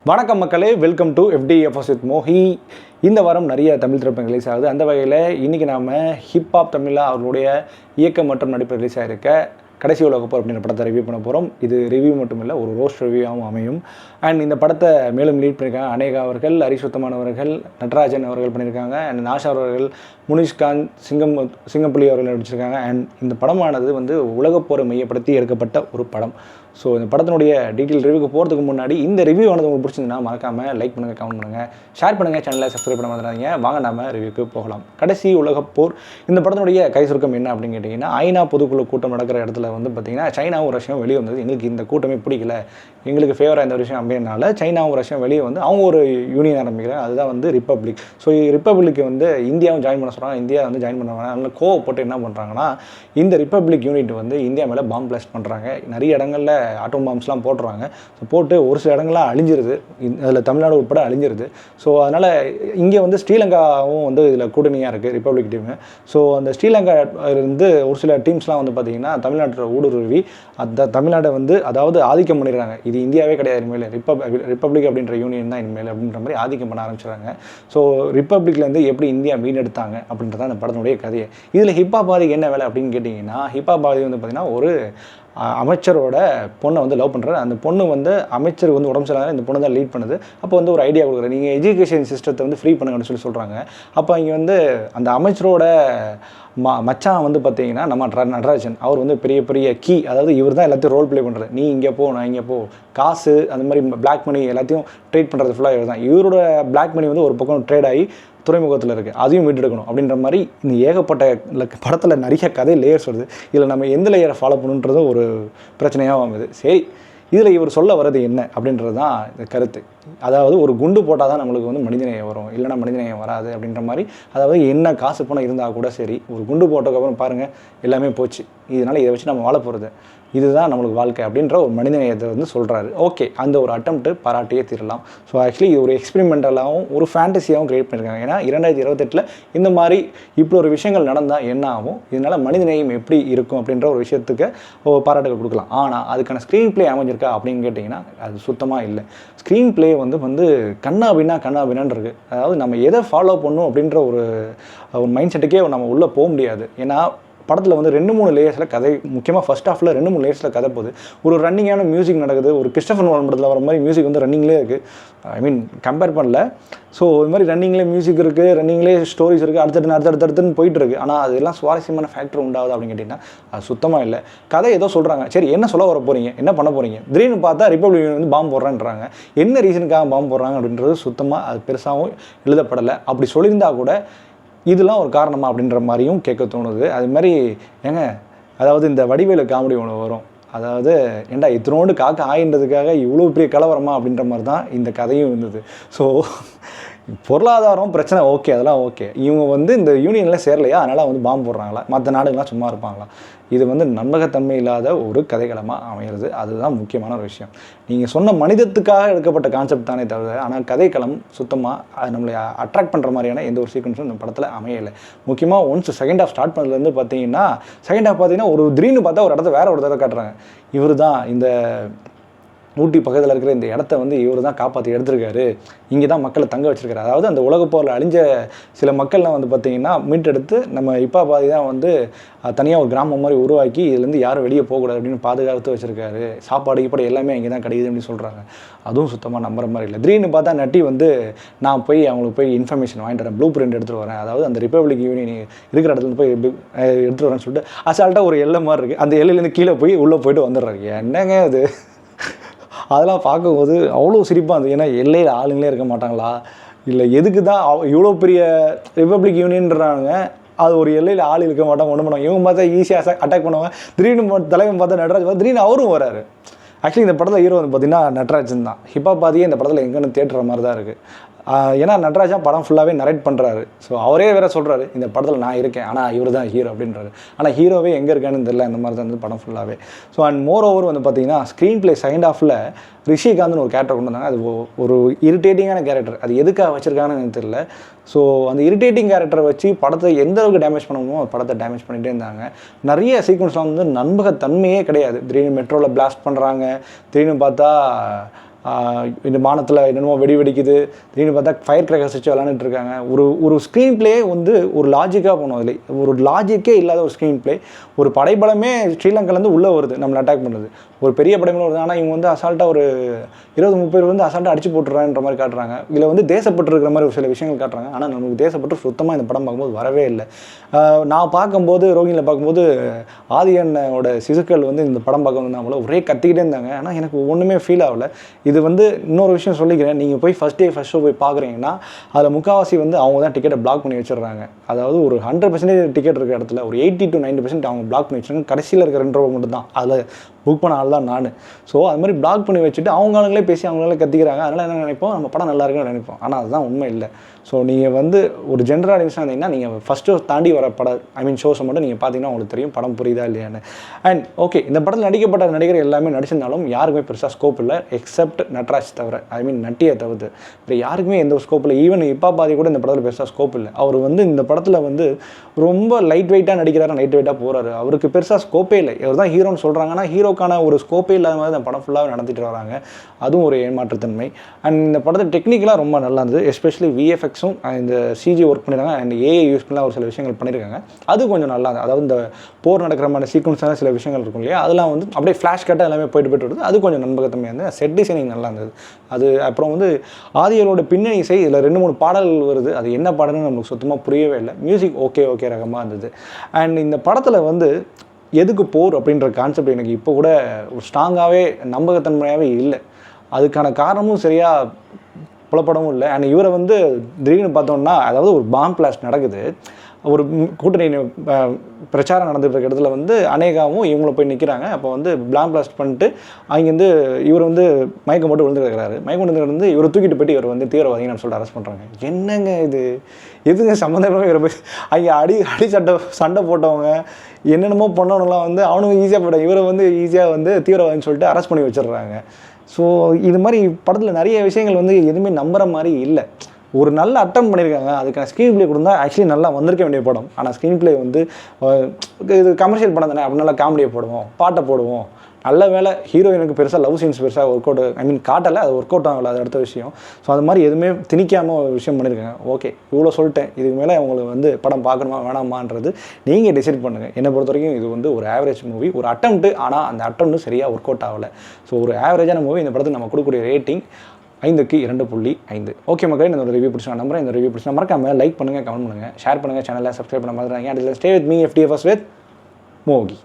வணக்கம் மக்களே, welcome to FDFS with Mohi. இந்த வாரம் நிறைய தமிழ் திரைப்படம் ரிலீஸ் ஆகுது. அந்த வகையில் இன்றைக்கி நாம் ஹிப்ஹாப் தமிழில் அவர்களுடைய இயக்கம் மற்றும் நடிப்பு ரிலீஸ் ஆகிருக்க கடைசி உலக போர் அப்படின்ற படத்தை ரிவ்யூ பண்ண போகிறோம். இது ரிவ்யூ மட்டும் இல்லை, ஒரு ரோஸ்ட் ரிவ்யூவாகவும் அமையும். அண்ட் இந்த படத்தை மேலும் லீட் பண்ணியிருக்காங்க அநேகா அவர்கள், ஹரிசுத்தமான் அவர்கள், நட்ராஜன் அவர்கள் பண்ணியிருக்காங்க. அண்ட் நாஷா அவர்கள், முனிஷ்காந்த், சிங்கம்புலி அவர்கள் நடிச்சிருக்காங்க. அண்ட் இந்த படமானது உலகப்போரை மையப்படுத்தி எடுக்கப்பட்ட ஒரு படம். ஸோ இந்த படத்தினுடைய டீட்டெயில் ரிவ்யூக்கு போகிறதுக்கு முன்னாடி இந்த ரிவ்யூ ஆனது உங்களுக்கு பிடிச்சிருந்தா மறக்காமல் லைக் பண்ணுங்கள், கமெண்ட் பண்ணுங்கள், ஷேர் பண்ணுங்கள், சேனலை சப்ஸ்கிரைப் பண்ண மறந்துடாதீங்க. வாங்க நாம ரிவ்யூக்கு போகலாம். கடைசி உலகப்போர் இந்த படத்தினுடைய கை சுருக்கம் என்ன அப்படின்னு கேட்டிங்கன்னா, ஐநா பொதுக்குழு கூட்டம் நடக்கிற இடத்துல பார்த்திங்கன்னா சைனாவும் ரஷ்யாவும் வெளியே வந்தது. எங்களுக்கு இந்த கூட்டமே பிடிக்கல, எங்களுக்கு ஃபேவராக இந்த விஷயம் அப்படின்னால சைனாவும் ரஷ்யாவும் வெளியே வந்து அவங்க ஒரு யூனியன் ஆரம்பிக்கிறாங்க. அதுதான் ரிப்பப்ளிக். ஸோ ரிப்பப்ளிக்கு இந்தியாவும் ஜாயின் பண்ண சொல்கிறாங்க. இந்தியா ஜாயின் பண்ணுவாங்க. அதனால் கோவப்பட்டு என்ன பண்ணுறாங்கன்னா, இந்த ரிப்பப்ளிக் யூனிட் இந்தியா மேலே பாம்பு பிளாஸ்ட் பண்ணுறாங்க. நிறைய இடங்களில் ஆட்டோம் பாம்ஸ்லாம் போட்டுறாங்க. ஸோ போட்டு ஒரு சில இடங்கள்லாம் அழிஞ்சிருது. அதில் தமிழ்நாடு உட்பட அழிஞ்சிருது. ஸோ அதனால் இங்கே ஸ்ரீலங்காவும் இதில் கூட்டணியாக இருக்குது ரிப்பப்ளிக் டீமு. ஸோ அந்த ஸ்ரீலங்கா ஒரு சில டீம்ஸ்லாம் பார்த்திங்கன்னா தமிழ்நாட்டில் ஊடுருவி அந்த தமிழ்நாடை அதாவது ஆதிக்கம் பண்ணிடுறாங்க. இது இந்தியாவே கிடையாது இனிமேல், ரிப்பப்ளிக் அப்படின்ற யூனியன் தான் இனிமேல் அப்படின்ற மாதிரி ஆதிக்கம் பண்ண ஆரம்பிச்சிடுறாங்க. ஸோ ரிப்பப்ளிக்லேருந்து எப்படி இந்தியா மீனெடுத்தாங்க அப்படின்றத அந்த படத்தினுடைய கதையை. இதில் ஹிப்ஹாப் பாதிக்கு என்ன வேலை அப்படின்னு கேட்டிங்கன்னா, ஹிப்ஹாப் பாதி பார்த்திங்கன்னா ஒரு அமைச்சரோட பொண்ணை லவ் பண்ணுறாரு. அந்த பொண்ணு அமைச்சர் உடம்பு சரியில்லாத இந்த பொண்ணு தான் லீட் பண்ணுது. அப்போ ஒரு ஐடியா கொடுக்குறேன், நீங்கள் எஜுகேஷன் சிஸ்டத்தை ஃப்ரீ பண்ணுங்கன்னு சொல்லி சொல்கிறாங்க. அப்போ இங்கே அந்த அமைச்சரோட மச்சான் பார்த்தீங்கன்னா நம்ம நட்ராஜன், அவர் பெரிய பெரிய கீ, அதாவது இவர் தான் எல்லாத்தையும் ரோல் ப்ளே பண்ணுறது. நீ இங்கே போ, நான் இங்கே போ, காசு அந்த மாதிரி பிளாக் மணி எல்லாத்தையும் ட்ரேட் பண்ணுறது ஃபுல்லாக இவர் தான். இவரோட பிளாக் மணி ஒரு பக்கம் ட்ரேட் ஆகி துறைமுகத்தில் இருக்குது, அதையும் மீட்டெடுக்கணும் அப்படின்ற மாதிரி இந்த ஏகப்பட்ட படத்தில் நிறைய கதை லேயர்ஸ் வருது. இதில் நம்ம எந்த லேயரை ஃபாலோ பண்ணுன்றதும் ஒரு பிரச்சனையாக ஆகுது. சரி, இதில் இவர் சொல்ல வர்றது என்ன அப்படின்றது தான் இந்த கருத்து. அதாவது ஒரு குண்டு போட்டால் தான் நம்மளுக்கு மனிதநேயம் வரும், இல்லைனா மனிதநேயம் வராது அப்படின்ற மாதிரி. அதாவது என்ன காசு பணம் இருந்தால் கூட சரி, ஒரு குண்டு போட்டதுக்கப்புறம் பாருங்கள் எல்லாமே போச்சு, இதனால் இதை வச்சு நம்ம வாழ போகிறது, இதுதான் நம்மளுக்கு வாழ்க்கை அப்படின்ற ஒரு மனிதநேயத்தை சொல்கிறாரு. ஓகே, அந்த ஒரு அட்டம்ப்ட்டு பாராட்டியே தீரலாம். ஸோ ஆக்சுவலி இது ஒரு எக்ஸ்பெரிமெண்டலாகவும் ஒரு ஃபேண்டசியாகவும் கிரியேட் பண்ணியிருக்காங்க. ஏன்னா 2028 இந்த மாதிரி இப்படி ஒரு விஷயங்கள் நடந்தால் என்ன ஆகும், இதனால் மனிதநேயம் எப்படி இருக்கும் அப்படின்ற ஒரு விஷயத்துக்கு பாராட்டுகள் கொடுக்கலாம். ஆனால் அதுக்கான ஸ்க்ரீன் பிளே அமைஞ்சிருக்கா அப்படின்னு கேட்டிங்கன்னா அது சுத்தமாக இல்லை. ஸ்க்ரீன் பிளே கண்ணாபின்னான்னு இருக்குது. அதாவது நம்ம எதை ஃபாலோ பண்ணணும் அப்படின்ற ஒரு மைண்ட் செட்டுக்கே நம்ம உள்ளே போக முடியாது. ஏன்னா படத்தில் 2-3 லேயர்ஸில் கதை, முக்கியமாக ஃபஸ்ட் ஹாஃபில் 2-3 லேயர்ஸில் கதை போகுது. ஒரு ரன்னிங்கான மியூசிக் நடக்குது. ஒரு கிறிஸ்டோபர் நோலன் படத்தில் வர மாதிரி மியூசிக் ரன்னிங்லேயே இருக்குது. ஐ மீன் கம்பேர் பண்ணல. ஸோ இது மாதிரி ரன்னிங்லேயே மியூசிக் இருக்குது, ரன்னிங்லேயே ஸ்டோரிஸ் இருக்குது, அடுத்தடுத்துன்னு போயிட்டுருக்கு. ஆனால் அதெல்லாம் சுவாரஸ்யமான ஃபேக்டர் உண்டாகுது அப்படின்னு கேட்டிங்கன்னா அது சுத்தமாக இல்லை. கதை ஏதோ சொல்கிறாங்க, சரி என்ன சொல்ல வர போகிறீங்க, என்ன பண்ண போகிறீங்க, திடீர்னு பார்த்தா ரிப்பப்ளிக் பாம்பு போடுறான்றாங்க. என்ன ரீசனுக்காக பாம்பு போடுறாங்க அப்படின்றது சுத்தமாக அது பெருசாகவும் எழுதப்படலை. அப்படி சொல்லியிருந்தால் கூட இதெல்லாம் ஒரு காரணமாக அப்படின்ற மாதிரியும் கேட்க தோணுது. அது மாதிரி அதாவது இந்த வடிவேலு காமெடி ஒன்று வரும், அதாவது ஏண்டா இத்தனோண்டு காக்க ஆயின்றதுக்காக இவ்வளோ பெரிய கலவரமா அப்படின்ற மாதிரி தான் இந்த கதையும் இருந்தது. ஸோ பொருளாதாரம் பிரச்சனை ஓகே, அதெல்லாம் ஓகே. இவங்க இந்த யூனியனில் சேரலையா, அதனால் பாம்பு போடுறாங்களா, மற்ற நாடுகள்லாம் சும்மா இருப்பாங்களா? இது நம்பகத்தன்மை இல்லாத ஒரு கதைகளமாக அமைகிறது. அதுதான் முக்கியமான ஒரு விஷயம். நீங்கள் சொன்ன மனிதத்துக்காக எடுக்கப்பட்ட கான்செப்ட் தானே தவிர, ஆனால் கதைக்களம் சுத்தமாக நம்மளை அட்ராக்ட் பண்ணுற மாதிரியான எந்த ஒரு சீக்வன்ஸும் இந்த படத்தில் அமையலை. முக்கியமாக ஒன்ஸ் செகண்ட் ஹாஃப் ஸ்டார்ட் பண்ணதுலேருந்து பார்த்தீங்கன்னா, செகண்ட் ஹாஃப் பார்த்தீங்கன்னா ஒரு திடீர்னு பார்த்தா ஒரு இடத்த வேற ஒரு தடவை காட்டுறாங்க. இவர் தான் இந்த ஊட்டி பக்கத்தில் இருக்கிற இந்த இடத்த இவர் தான் காப்பாற்றி எடுத்திருக்காரு, இங்கே தான் மக்களை தங்க வச்சுருக்காரு. அதாவது அந்த உலகப்போரில் அழிஞ்ச சில மக்கள்லாம் பார்த்திங்கன்னா மீட்டெடுத்து நம்ம இப்போ பாதி தான் தனியாக ஒரு கிராமம் மாதிரி உருவாக்கி இதுலேருந்து யாரும் வெளியே போகக்கூடாது அப்படின்னு பாதுகாத்து வச்சுருக்காரு. சாப்பாடு இப்படி எல்லாமே இங்கே தான் கிடைக்குது அப்படின்னு சொல்கிறாங்க. அதுவும் சுத்தமாக நம்புற மாதிரி இல்லை. திடீர்னு பார்த்தா நட்டி நான் போய் அவங்களுக்கு போய் இன்ஃபர்மேஷன் வாங்கிட்டு வரேன், ப்ளூ பிரிண்ட் எடுத்துகிட்டு வரேன், அதாவது அந்த ரிப்பப்ளிக் யூனியன் இருக்கிற இடத்துல போய் எடுத்துகிட்டு வரேன்னு சொல்லிட்டு அசால்ட்டாக ஒரு எல்லை மாதிரி இருக்குது, அந்த எல்லையிலேருந்து கீழே போய் உள்ளே போய்ட்டு வந்துடுறாரு. என்னங்க அது? அதெல்லாம் பார்க்கும்போது அவ்வளோ சிரிப்பாக இருந்தது. ஏன்னா எல்லையில் ஆளுங்களே இருக்க மாட்டாங்களா, இல்லை எதுக்கு தான் இவ்வளோ பெரிய ரிப்பப்ளிக் யூனியன்றாங்க, அது ஒரு எல்லையில் ஆள் இருக்க மாட்டாங்க, ஒன்று பண்ணுவாங்க. இவங்க பார்த்தா ஈஸியாக அட்டாக் பண்ணுவாங்க. திடீர்னு தலைவன் பார்த்தா நட்ராஜ் பார்த்தா திடீர்னு அவரும் வராரு. ஆக்சுவலி இந்த படத்தில் ஹீரோ பார்த்திங்கன்னா நட்ராஜன் தான். ஹிப்ஹாப் பாதியே இந்த படத்தில் எங்கன்னு தேட்டுற மாதிரி தான் இருக்குது. ஏன்னா நட்ராஜா படம் ஃபுல்லாகவே நரேட் பண்ணுறாரு. ஸோ அவரே வேறு சொல்கிறாரு, இந்த படத்தில் நான் இருக்கேன், ஆனால் இவர் தான் ஹீரோ அப்படின்றாரு. ஆனால் ஹீரோவே எங்கே இருக்கான்னு தெரியல, இந்த மாதிரி தான் படம் ஃபுல்லாகவே. ஸோ அண்ட் மோர் ஓவர் பார்த்திங்கன்னா ஸ்க்ரீன் பிளே செகண்ட் ஹாஃபில் ரிஷிகாந்த்னு ஒரு கேரக்டர் கொண்டு வந்தாங்க. அது ஒரு இரிட்டேட்டிங்கான கேரக்டர். அது எதுக்காக வச்சுருக்காங்கன்னு எனக்கு தெரியல. ஸோ அந்த இரிட்டேட்டிங் கேரக்டரை வச்சு படத்தை எந்த அளவுக்கு டேமேஜ் பண்ணணுமோ படத்தை டேமேஜ் பண்ணிகிட்டே இருந்தாங்க. நிறைய சீக்வன்ஸ்லாம் நம்பகத்தன்மையே கிடையாது. திடீர்னு மெட்ரோவில் பிளாஸ்ட் பண்ணுறாங்க, திடீர்னு பார்த்தா இந்த வானத்தில் என்னென்னமோ வெடி வெடிக்குது, திடீர்னு பார்த்தா ஃபயர் கிராக்கர்ஸ் வச்சு விளாண்டுட்டு இருக்காங்க. ஒரு ஸ்க்ரீன் பிளே வந்து ஒரு லாஜிக்காக போகணும். அதில் ஒரு லாஜிக்கே இல்லாத ஒரு ஸ்க்ரீன் பிளே. ஒரு படைபலமே ஸ்ரீலங்காலேருந்து உள்ளே வருது நம்மளை அட்டாக் பண்ணுறது. ஒரு பெரிய படைபலம் வருது, ஆனால் இவங்க வந்து அசால்ட்டாக ஒரு 20-30 வந்து அசால்ட்டாக அடிச்சு போட்டுறான்ற மாதிரி காட்டுறாங்க. இதில் வந்து தேசப்பட்டு இருக்கிற மாதிரி ஒரு சில விஷயங்கள் காட்டுறாங்க. ஆனால் நமக்கு தேசப்பட்டு சுத்தமாக இந்த படம் பார்க்கும்போது வரவே இல்லை. நான் பார்க்கும்போது ரோகிணியில் பார்க்கும்போது ஆதியனோட சிசுக்கள் வந்து இந்த படம் பார்க்க வந்தாங்களோ ஒரே கத்திக்கிட்டே இருந்தாங்க. ஆனால் எனக்கு ஒன்றுமே ஃபீல் ஆகலை. இது வந்து இன்னொரு விஷயம் சொல்லிக்கிறேன், நீங்கள் போய் ஃபஸ்ட் ஷோ போய் பார்க்குறீங்கன்னா அதில் முக்கால்வாசி வந்து அவங்க தான் டிக்கெட்டை பிளாக் பண்ணி வச்சிடுறாங்க. அதாவது ஒரு 100% டிக்கெட் இருக்கிற இடத்துல ஒரு 80 to 90% அவங்க பிளாக் பண்ணி வச்சுருக்காங்க. கடைசியில் இருக்கிற 2 ரூபா மட்டும் தான் அதில் புக் பண்ண ஆள் தான் நான். ஸோ அது மாதிரி பிளாக் பண்ணி வச்சுட்டு அவங்களே பேசி அவங்களே கத்திக்கிறாங்க. அதனால் என்ன நினைப்போம், நம்ம படம் நல்லா இருக்குன்னு நினைப்போம். ஆனால் அதுதான் உண்மை இல்லை. ஸோ நீங்கள் வந்து ஒரு ஜென்ரல் ஆடியன்ஸாக இருந்தீங்கன்னா நீங்கள் ஃபஸ்ட் ஷோ தாண்டி வர ஷோஸை மட்டும் நீங்கள் பார்த்தீங்கன்னா உங்களுக்கு தெரியும் படம் புரியுதா இல்லையான்னு. அண்ட் ஓகே, இந்த படத்தில் நடிக்கப்பட்ட நடிகர் எல்லாமே நடிச்சிருந்தாலும் யாருக்குமே பெருசாக ஸ்கோப் இல்லை, எக்ஸப்ட் நட்ராஜ் தவிர. நட்டியை தவிர்த்து இப்போ யாருக்குமே எந்த ஒரு ஸ்கோப் இல்லை. ஈவன் இப்போ பாதி கூட இந்த படத்தில் பெருசாக ஸ்கோப் இல்லை. அவர் வந்து இந்த படத்தில் வந்து ரொம்ப லைட் வெயிட்டாக நடிக்கிறாரு, லைட் வெயிட்டாக போகிறாரு. அவருக்கு பெருசாக ஸ்கோப்பே இல்லை. இவர் தான் ஹீரோன்னு சொல்கிறாங்கன்னா ஹீரோக்கான ஒரு ஸ்கோப்பே இல்லாத மாதிரி இந்த படம் ஃபுல்லாக நடத்திட்டு வராங்க. அதுவும் ஒரு ஏமாற்றுத்தன்மை. அண்ட் இந்த படத்தை டெக்னிக்கலாக ரொம்ப நல்லா இருந்தது. எஸ்பெஷலி விஎஃப்எக்ஸும் இந்த சிஜி ஒர்க் பண்ணியிருக்காங்க. அண்ட் ஏஐ யூஸ் பண்ணலாம் ஒரு சில விஷயங்கள் பண்ணியிருக்காங்க. அது கொஞ்சம் நல்லா இருந்தது. அதாவது இந்த போர் நடக்கிற மாதிரி சீக்வன்ஸான சில விஷயங்கள் இருக்கும் இல்லையா, அதெல்லாம் வந்து அப்படியே ஃப்ளாஷ் கட்டாக எல்லாமே போயிட்டு வருது. அது கொஞ்சம் நம்பகத்தன்மையாக இருந்தது. செட் டிசைனிங் நல்லா இருந்தது. அது அப்புறம் வந்து ஆதியலோட பின்னணி இசை இதில் 2-3 பாடல்கள் வருது. அது என்ன பாடல்னு நமக்கு சுத்தமாக புரியவே இல்லை. மியூசிக் ஓகே ரகமாக இருந்தது. அண்ட் இந்த படத்தில் வந்து எதுக்கு போர் அப்படின்ற கான்செப்ட் எனக்கு இப்போ கூட ஒரு ஸ்ட்ராங்காகவே நம்பகத்தன்மையாகவே இல்லை. அதுக்கான காரணமும் சரியாக புலப்படவும் இல்லை. அண்ட் இவரை வந்து திடீர்னு பார்த்தோம்னா, அதாவது ஒரு பாம் பிளாஸ்ட் நடக்குது, ஒரு கூட்டணி பிரச்சாரம் நடந்துகிட்டு இருக்க இடத்துல வந்து அநேகாவும் இவங்கள போய் நிற்கிறாங்க. அப்போ வந்து பாம் பிளாஸ்ட் பண்ணிட்டு அங்கேருந்து இவர் வந்து மயக்கம் போட்டு விழுந்து கிடக்கிறாரு. மயக்கம் விழுந்து இவரை தூக்கிட்டு போய்ட்டு இவர் வந்து தீவிரவாதின்னு சொல்லிட்டு அரெஸ்ட் பண்ணுறாங்க. என்னங்க இது, எதுங்க சம்மந்தமாக இவரை போய் அங்கே சண்டை போட்டவங்க என்னென்னமோ பண்ணவங்களாம் வந்து அவனும் ஈஸியாக போட்டாங்க. இவரை வந்து ஈஸியாக வந்து தீவிரவாதின்னு சொல்லிட்டு அரெஸ்ட் பண்ணி வச்சிடுறாங்க. ஸோ இது மாதிரி படத்தில் நிறைய விஷயங்கள் வந்து எதுவுமே நம்புகிற மாதிரி இல்லை. ஒரு நல்ல அட்டம் பண்ணியிருக்காங்க. அதுக்கான ஸ்க்ரீன் பிளே கொடுத்தா ஆக்சுவலி நல்லா வந்திருக்க வேண்டிய படம். ஆனால் ஸ்க்ரீன் பிளே வந்து இது கமர்ஷியல் படம் தானே, அப்படி நல்லா காமெடியை போடுவோம், பாட்டை போடுவோம். நல்ல வேலை ஹீரோயினுக்கு பெருசாக லவ் சீன்ஸ் பெருசாக ஒர்க் அவுட் காட்டலை, அது ஒர்க் அவுட் ஆகலை, அது அடுத்த விஷயம். ஸோ அது மாதிரி எதுவுமே திணிக்காமல் ஒரு விஷயம் பண்ணியிருக்காங்க. ஓகே, இவ்வளோ சொல்லிட்டேன். இதுக்கு மேலே உங்களுக்கு வந்து படம் பார்க்கணுமா வேணாமான்றது நீங்கள் டிசைட் பண்ணுங்கள். என்னை பொறுத்த வரைக்கும் இது வந்து ஒரு ஆவரேஜ் மூவி, ஒரு அட்டம்ப்ட்டு. ஆனால் அந்த அட்டம்ப்ட்டு சரியாக ஒர்க் அவுட் ஆகலை. ஸோ ஒரு ஆவரேஜான மூவி. இந்த படத்துக்கு நம்ம கொடுக்கக்கூடிய ரேட்டிங் 5க்கு 2.5. ஓகே மக்களே, இந்த ஒரு ரிவ்யூ பிடிச்சா நம்புறேன். இந்த ரிவ்யூ பிடிச்சா மறக்காம லைக் பண்ணுங்கள், கமெண்ட் பண்ணுங்கள், ஷேர் பண்ணுங்கள், சேனலை சப்ஸ்கிரைப் பண்ண மாதிரி. And stay with me FDFS with மோகி.